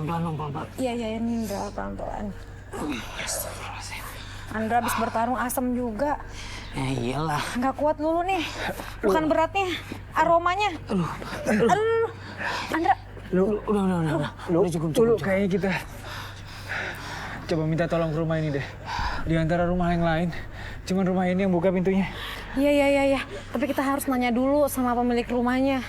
pelan-pelan dong, pelan-pelan. Iya, Indra, pelan-pelan. Andra habis bertarung asem juga. Iyalah. Nggak kuat dulu nih. Bukan beratnya, aromanya. Aduh. Andra. Udah cukup. Kayaknya kita coba minta tolong ke rumah ini deh. Di antara rumah yang lain, cuman rumah ini yang buka pintunya. Iya. Tapi kita harus nanya dulu sama pemilik rumahnya.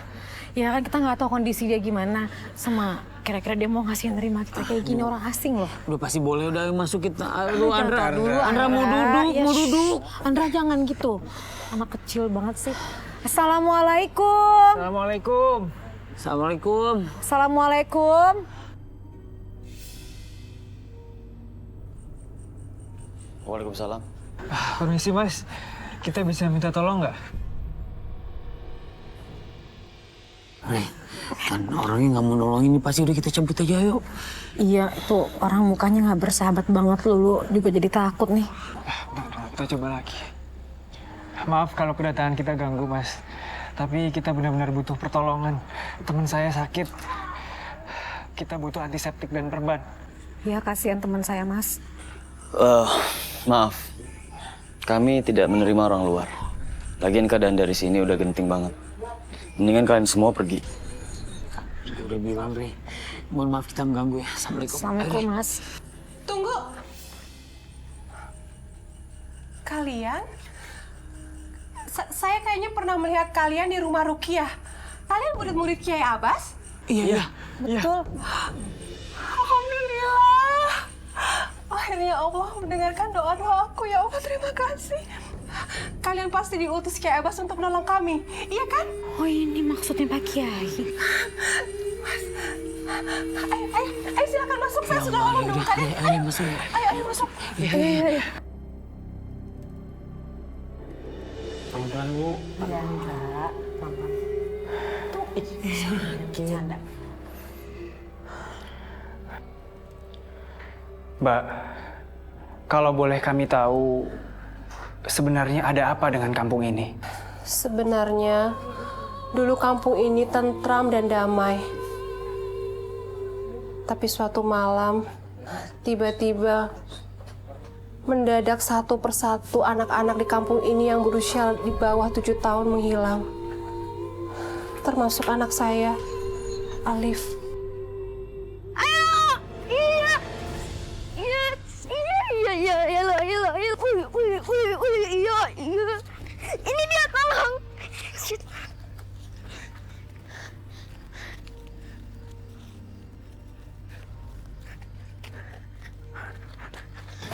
Ya kan kita nggak tahu kondisi dia gimana. Sama kira-kira dia mau ngasih nerima kita kayak gini, orang asing loh. Udah pasti boleh, udah masuk kita. Aduh, Andra. Andra mau Ya, duduk. Andra jangan gitu. Anak kecil banget sih. Assalamualaikum. Assalamualaikum. Waalaikumsalam. Permisi Mas, kita bisa minta tolong nggak? Kan orangnya nggak mau nolongin, ini pasti udah kita cabut aja, yuk. Iya, tuh orang mukanya nggak bersahabat banget, Lulu juga jadi takut nih. Kita coba lagi. Maaf kalau kedatangan kita ganggu Mas, tapi kita benar-benar butuh pertolongan. Teman saya sakit. Kita butuh antiseptik dan perban. Ya kasihan teman saya, Mas. Maaf, kami tidak menerima orang luar. Lagian keadaan dari sini udah genting banget. Mendingan kalian semua pergi. Udah bilang, Re. Mohon maaf kita mengganggu ya. Assalamualaikum, Mas. Tunggu. Kalian? Saya kayaknya pernah melihat kalian di rumah Rukiah. Kalian murid-murid Kiai Abbas? Iya. Betul. Alhamdulillah. Akhirnya Allah mendengarkan doa-doaku. Ya Allah, terima kasih. Kalian pasti diutus Kiai Abbas untuk menolong kami, iya kan? Oh, ini maksudnya Pak Kiai. Ayo silakan masuk. Saya sudah ngomong dulu tadi. Ayo masuk. Ayo masuk. Iya. Pelan-pelan, Bu. Iya, enggak. Pelan-pelan. Tuh, bercanda. Mbak, kalau boleh kami tahu, sebenarnya ada apa dengan kampung ini? Sebenarnya, dulu kampung ini tentram dan damai. Tapi suatu malam, tiba-tiba mendadak satu persatu anak-anak di kampung ini yang berusia di bawah 7 tahun menghilang. Termasuk anak saya, Alif. Iya. Ini dia, tolong.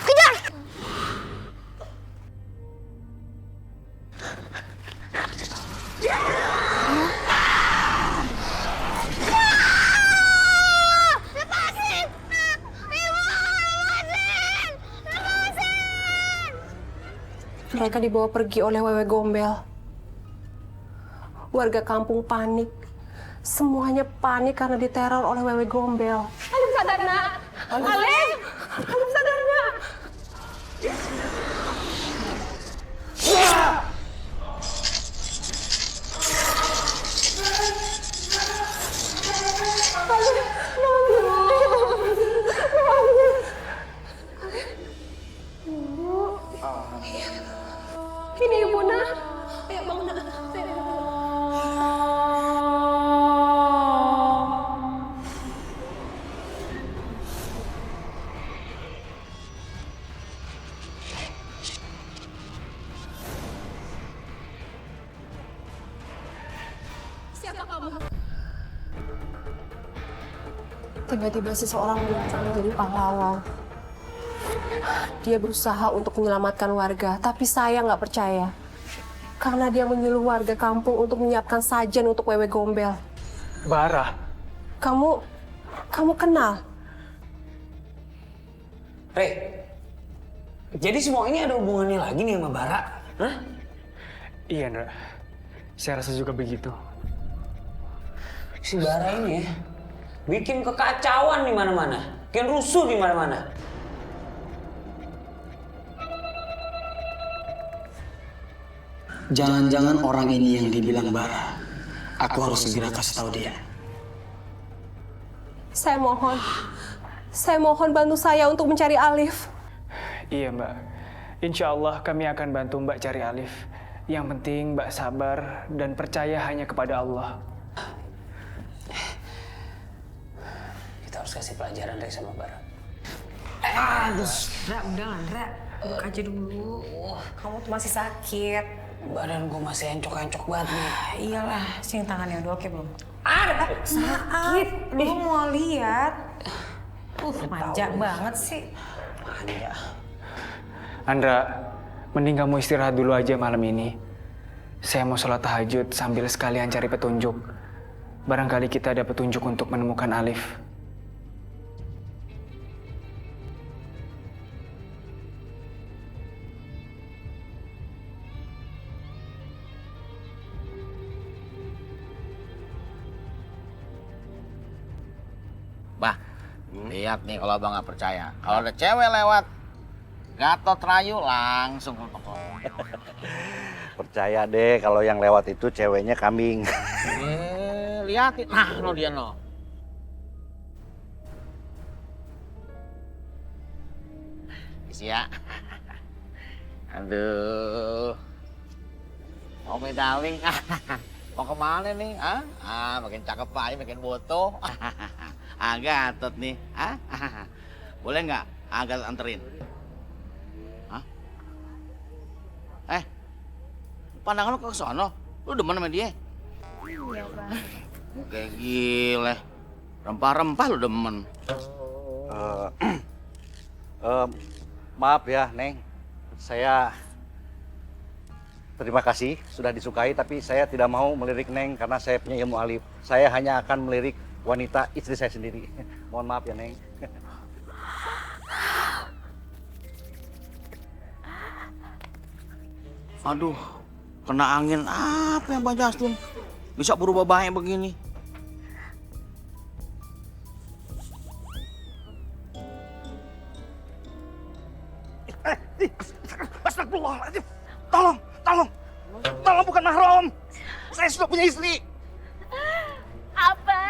Kejar! Mereka dibawa pergi oleh Wewe Gombel. Warga kampung panik. Semuanya panik karena diteror oleh Wewe Gombel. Alif sadar, nak. Alif sadar, nak. Ini ibu, nak. Ayo bangun, nak. Siapa kamu? Tiba-tiba seseorang muncul menjadi pahlawan. Dia berusaha untuk menyelamatkan warga, tapi saya nggak percaya. Karena dia menyuruh warga kampung untuk menyiapkan sajen untuk Wewe Gombel. Bara. Kamu kenal? Re, jadi semua ini ada hubungannya lagi nih sama Bara? Hah? Iya, Ndra. Saya rasa juga begitu. Si Bara ini ya, bikin kekacauan di mana-mana, bikin rusuh di mana-mana. Jangan-jangan orang ini yang dibilang Bara. Aku harus segera kasih tahu dia. Saya mohon bantu saya untuk mencari Alif. Iya Mbak, insya Allah kami akan bantu Mbak cari Alif. Yang penting Mbak sabar dan percaya hanya kepada Allah. Kita harus kasih pelajaran Rek sama Bara. Ra, udah lah, Ra. Duduk aja dulu. Kamu tuh masih sakit. Badan gue masih encok-encok banget nih. Iyalah, sini tangannya udah oke belum? Ada sakit. Lu mau lihat? Manja banget sih. Manja. Andra, mending kamu istirahat dulu aja malam ini. Saya mau sholat tahajud sambil sekalian cari petunjuk. Barangkali kita ada petunjuk untuk menemukan Alif. Bah, lihat nih kalau abang nggak percaya. Kalau ada cewek lewat, Gatot Rayu langsung protokol. Percaya deh kalau yang lewat itu ceweknya kambing. Liatin, nah lo dia no. Isi ya. Aduh. Oke darling, mau kemana nih? Makin cakep aja, makin foto. Gatot nih, boleh nggak Gatot anterin? Pandangan lo ke sono, lu demen sama dia? Iya, Bang. Kayak gile, rempah-rempah lu demen. Maaf ya, Neng. Saya terima kasih sudah disukai, tapi saya tidak mau melirik Neng karena saya punya ilmu alif. Saya hanya akan melirik wanita istri saya sendiri. Mohon maaf ya, Neng. Aduh, kena angin apa yang Bang Justin? Bisa berubah banyak begini. Astagfirullahaladzim. Tolong bukan mahram. Saya sudah punya istri. Apa?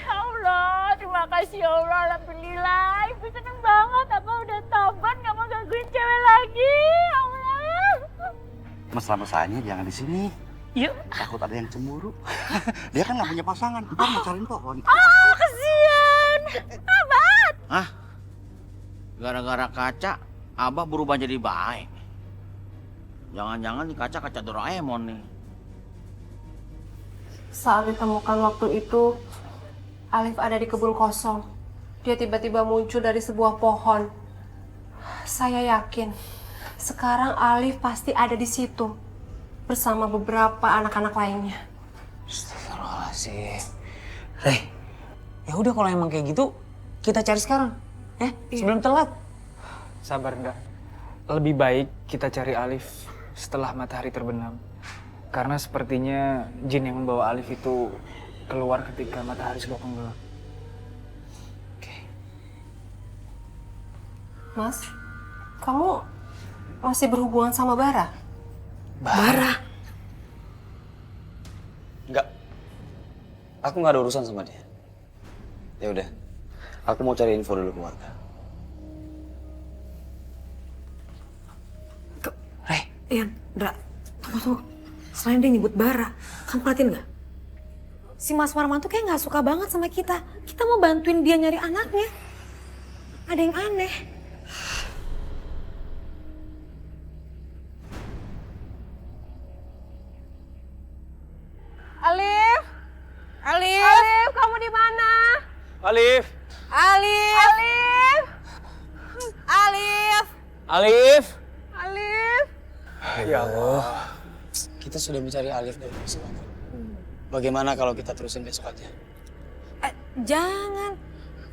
Allah, terima kasih ya Allah, alhamdulillah. Ibu seneng banget, apa udah tobat gak mau gangguin cewek lagi. Allah. Mesra-mesranya jangan di sini. Yuk. Takut ada yang cemburu. Dia kan nggak punya pasangan. Ntar mau cariin pohon. Oh, kesian. Abad. Gara-gara kaca, Abah berubah jadi baik. Jangan-jangan nih kaca Doraemon nih. Saat ditemukan waktu itu, Alif ada di kebun kosong. Dia tiba-tiba muncul dari sebuah pohon. Saya yakin, sekarang Alif pasti ada di situ bersama beberapa anak-anak lainnya. Astagfirullahaladzim. Reh, ya udah kalau emang kayak gitu, kita cari sekarang. Sebelum telat. Sabar enggak. Lebih baik kita cari Alif setelah matahari terbenam. Karena sepertinya jin yang membawa Alif itu keluar ketika matahari sudah tenggelam. Oke. Mas, kamu masih berhubungan sama Bara? Bara? Enggak. Aku nggak ada urusan sama dia. Ya udah. Aku mau cari info dulu keluarga. Ian, tunggu. Selain dia nyebut Bara, kamu perhatiin nggak? Si Mas Warman tuh kayak nggak suka banget sama kita. Kita mau bantuin dia nyari anaknya. Ada yang aneh. Alif! Alif, kamu di mana? Alif! Alif! Alif! Alif! Alif! Ya Allah. Kita sudah mencari Alif dari besok. Bagaimana kalau kita terusin besok aja? Jangan.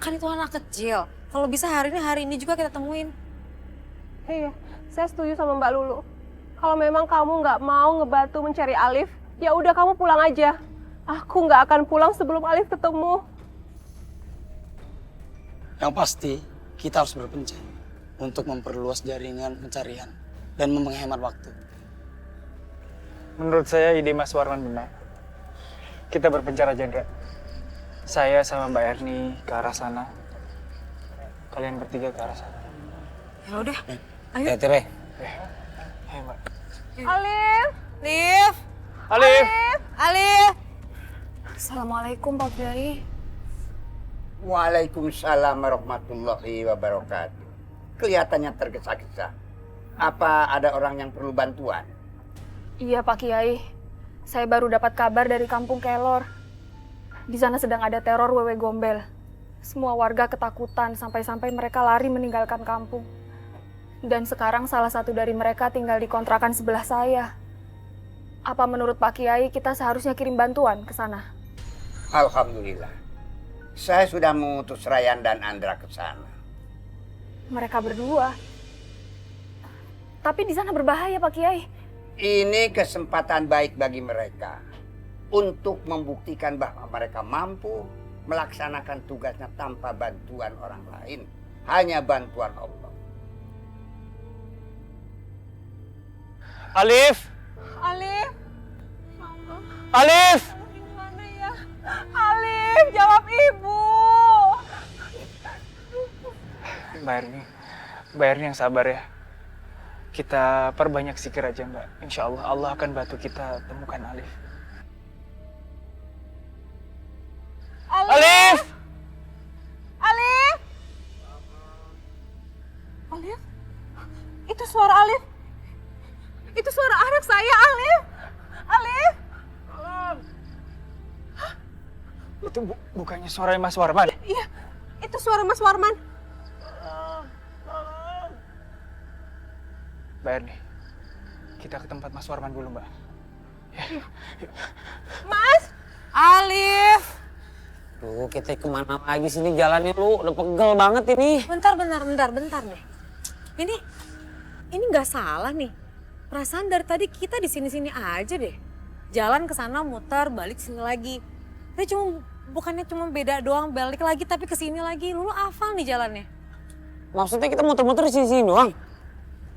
Kan itu anak kecil. Kalau bisa hari ini juga kita temuin. Iya, saya setuju sama Mbak Lulu. Kalau memang kamu nggak mau ngebantu mencari Alif, ya udah kamu pulang aja. Aku nggak akan pulang sebelum Alif ketemu. Yang pasti, kita harus berpencet untuk memperluas jaringan pencarian dan menghemat waktu. Menurut saya ide Mas Warman benar. Kita berpencar aja, Ndra. Saya sama Mbak Erni ke arah sana. Kalian bertiga ke arah sana. Ya udah, ayo. Hati-hati, Rey. Ayo, Mbak. Alif, Alif, Alif! Alif. Assalamualaikum Pak Kiai. Waalaikumsalam warahmatullahi wabarakatuh. Kelihatannya tergesa-gesa. Apa ada orang yang perlu bantuan? iya Pak Kiai. Saya baru dapat kabar dari kampung Kelor. Di sana sedang ada teror wewe gombel. Semua warga ketakutan sampai-sampai mereka lari meninggalkan kampung. Dan sekarang salah satu dari mereka tinggal di kontrakan sebelah saya. Apa menurut Pak Kiai kita seharusnya kirim bantuan ke sana? Alhamdulillah. Saya sudah mengutus Rayan dan Andra ke sana. Mereka berdua. Tapi di sana berbahaya Pak Kiai. Ini kesempatan baik bagi mereka untuk membuktikan bahwa mereka mampu melaksanakan tugasnya tanpa bantuan orang lain, hanya bantuan Allah. Alif! Alif, Alif! gimana ya? Alif, jawab ibu. Mbak Erni yang sabar ya. Kita perbanyak zikir aja Mbak. Insya Allah Allah akan bantu kita temukan Alif. Alif! Alif! Alif? Itu suara Alif. Itu suara anak saya, Alif. Alif! Itu bukannya suara Mas Warman? Iya, itu suara Mas Warman. Mbak Erni, kita ke tempat Mas Warman dulu Mbak. Mas! Alif. Duh, kita kemana lagi sini jalannya lu? Udah pegel banget ini. Bentar nih. Ini nggak salah nih. Perasaan dari tadi kita di sini-sini aja deh. Jalan ke sana muter, balik sini lagi. Tapi bukannya cuma beda doang, balik lagi tapi ke sini lagi. Lu hafal nih jalannya. Maksudnya kita muter-muter di sini doang?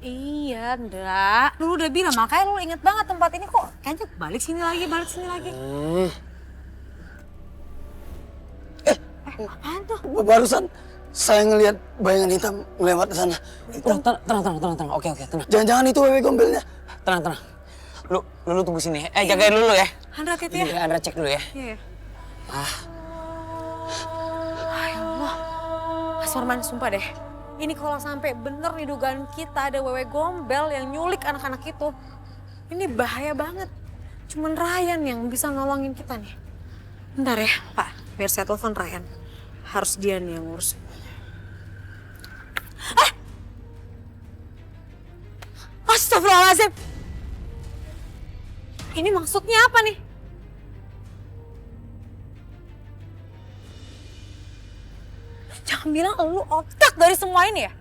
Iya, Ndra. Lu udah bilang, makanya lu inget banget tempat ini kok. Kayaknya balik sini lagi. Apaan tuh? Barusan saya ngelihat bayangan hitam lewat ke sana. Tenang. Oke, tenang. Jangan-jangan itu wewe gombelnya. Tenang. Lu tunggu sini ya. Jagain dulu ya. Andra hati-hati ya. Andra cek dulu ya. Iya. Ya Allah. Mas Warman, sumpah deh. Ini kalau sampai bener nih dugaan kita ada wewe gombel yang nyulik anak-anak itu. Ini bahaya banget. Cuman Ryan yang bisa nolongin kita nih. Bentar ya, Pak. Biar saya telepon Ryan. Harus dia nih yang ngurus. Astagfirullahaladzim. Ini maksudnya apa nih? Jangan bilang lu otak dari semua ini ya?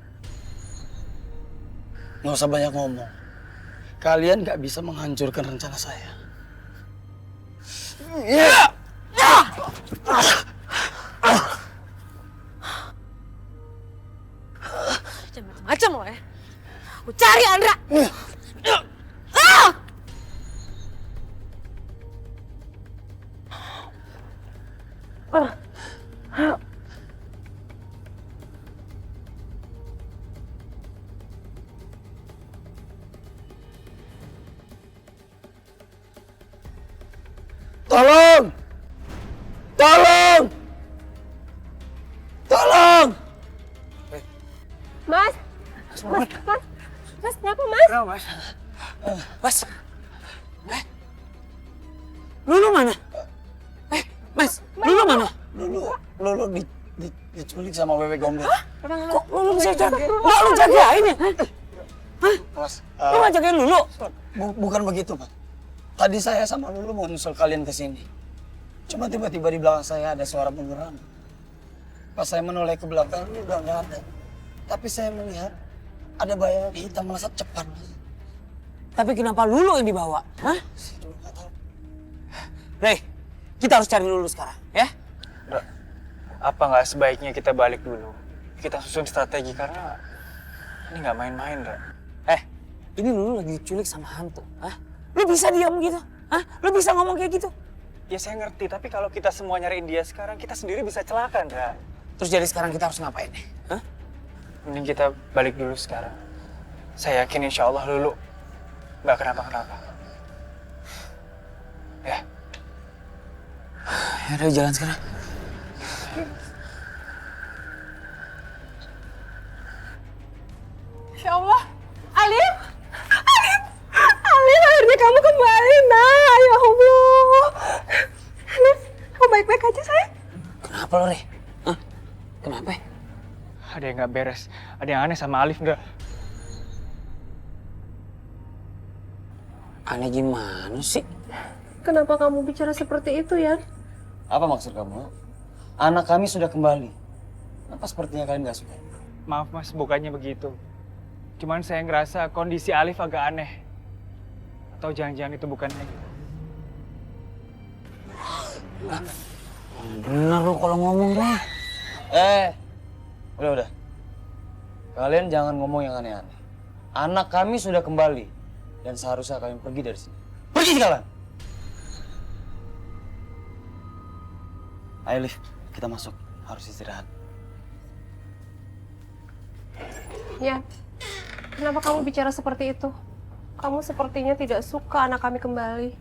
Nggak usah banyak ngomong. Kalian nggak bisa menghancurkan rencana saya. Jangan macam-macam lo ya. Aku cari Andra. Tolong! Mas, kenapa Mas? Kenapa Mas? Mas. Lulu mana? Mas, Lulu mana? Lulu diculik sama wewe gombel. Kok Lulu bisa jaga? Nggak lu jagain ya? Mas, Lu nggak jagain Lulu? bukan begitu, Pak. Tadi saya sama Lulu mau nyusul kalian ke sini. Cuma tiba-tiba di belakang saya ada suara penggeram. Pas saya menoleh ke belakang, Lulu udah nggak ada. Tapi saya melihat ada bayangan hitam melesat cepat, Mas. Tapi kenapa Lulu yang dibawa? Hah? Si Lulu nggak tahu. Rey, kita harus cari Lulu sekarang, ya? Apa nggak sebaiknya kita balik dulu? Kita susun strategi karena ini nggak main-main, Ra. Ini Lulu lagi diculik sama hantu, hah? Lu bisa diam gitu? Hah? Lu bisa ngomong kayak gitu? Ya saya ngerti, tapi kalau kita semua nyariin dia sekarang, kita sendiri bisa celaka, Ndra. Terus jadi sekarang kita harus ngapain nih? Hah? Mending kita balik dulu sekarang. Saya yakin insya Allah Lulu nggak kenapa-kenapa. Ya. Ya udah jalan sekarang. Ya Allah, Alif, akhirnya kamu kembali, nak. Ya Allah, Alif, kamu baik-baik aja, sayang? Kenapa lo, Re? Hah? Kenapa? Ada yang nggak beres, ada yang aneh sama Alif, Ndra. Aneh gimana sih? Kenapa kamu bicara seperti itu, ya? Apa maksud kamu? Anak kami sudah kembali. Apa sepertinya kalian nggak suka? Maaf Mas, bukannya begitu. Cuman saya ngerasa kondisi Alif agak aneh. Atau jangan-jangan itu bukan Neng. Bener lo kalau ngomong, Re. Udah. Kalian jangan ngomong yang aneh-aneh. Anak kami sudah kembali. Dan seharusnya kalian pergi dari sini. Pergi sekarang! Ayo, Liv. Kita masuk. Harus istirahat. Ya, kenapa kamu bicara seperti itu? Kamu sepertinya tidak suka anak kami kembali.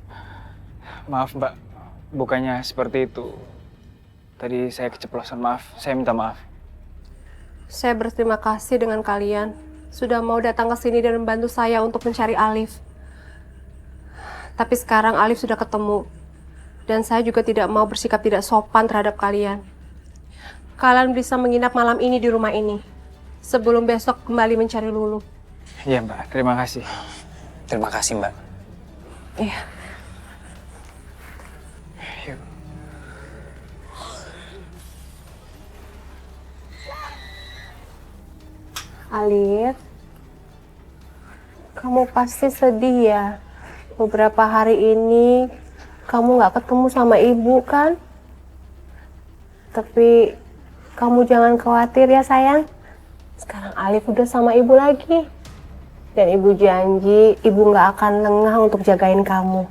Maaf Mbak, bukannya seperti itu. Tadi saya keceplosan, maaf. Saya minta maaf. Saya berterima kasih dengan kalian sudah mau datang ke sini dan membantu saya untuk mencari Alif. Tapi sekarang Alif sudah ketemu. Dan saya juga tidak mau bersikap tidak sopan terhadap kalian. Kalian bisa menginap malam ini di rumah ini. Sebelum besok kembali mencari Lulu. Iya Mbak, terima kasih. Terima kasih, Mbak. Iya. Yuk. Alif, kamu pasti sedih ya. Beberapa hari ini kamu nggak ketemu sama ibu kan? Tapi kamu jangan khawatir ya sayang. Sekarang Alif udah sama ibu lagi. Dan ibu janji ibu nggak akan lengah untuk jagain kamu.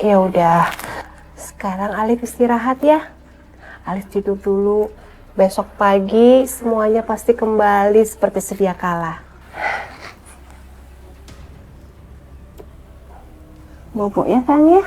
Ya udah, sekarang Alif istirahat ya. Alif tidur dulu. Besok pagi semuanya pasti kembali seperti sedia kala. Bobo ya sayang ya.